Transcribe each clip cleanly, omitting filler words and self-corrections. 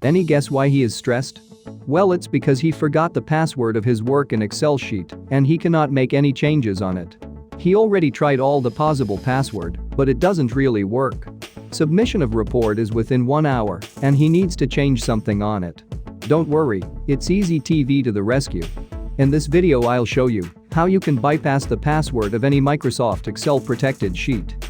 Any guess why he is stressed? Well, it's because he forgot the password of his work in Excel sheet and he cannot make any changes on it. He already tried all the possible password, but it doesn't really work. Submission of report is within 1 hour and he needs to change something on it. Don't worry, it's seasytv to the rescue. In this video I'll show you how you can bypass the password of any Microsoft Excel protected sheet.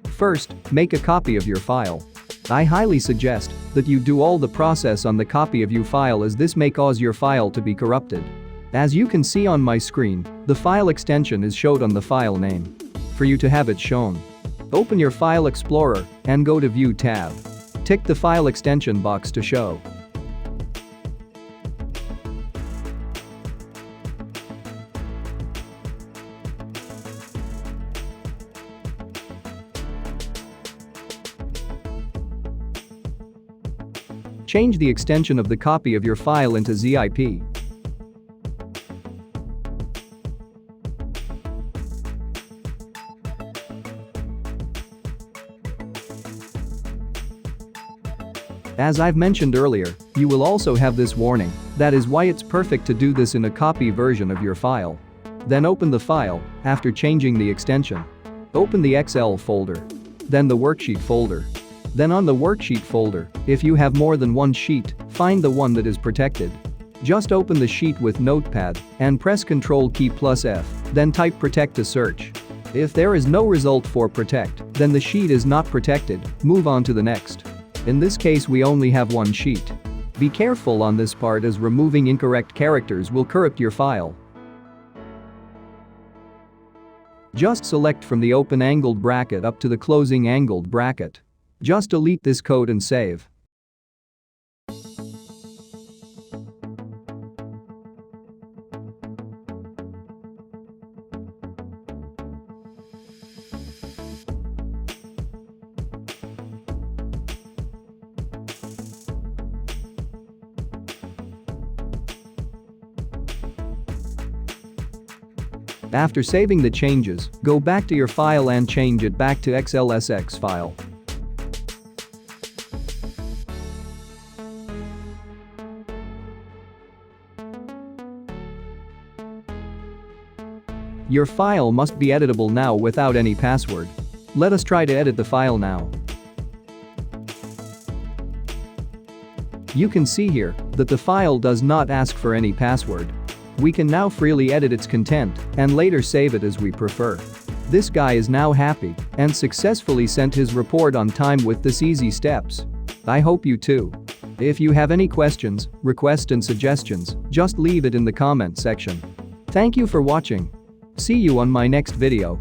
First, make a copy of your file. I highly suggest that you do all the process on the copy of your file, as this may cause your file to be corrupted. As you can see on my screen, the file extension is showed on the file name. For you to have it shown, open your File Explorer and go to View tab. Tick the file extension box to show. Change the extension of the copy of your file into zip. As I've mentioned earlier, you will also have this warning. That is why it's perfect to do this in a copy version of your file. Then open the file after changing the extension. Open the Excel folder. Then the worksheet folder. Then on the worksheet folder, if you have more than one sheet, find the one that is protected. Just open the sheet with Notepad and press Ctrl key plus F, then type protect to search. If there is no result for protect, then the sheet is not protected, move on to the next. In this case we only have one sheet. Be careful on this part, as removing incorrect characters will corrupt your file. Just select from the open angled bracket up to the closing angled bracket. Just delete this code and save. After saving the changes, go back to your file and change it back to XLSX file. Your file must be editable now without any password. Let us try to edit the file now. You can see here that the file does not ask for any password. We can now freely edit its content and later save it as we prefer. This guy is now happy and successfully sent his report on time with this easy steps. I hope you too. If you have any questions, requests and suggestions, just leave it in the comment section. Thank you for watching. See you on my next video.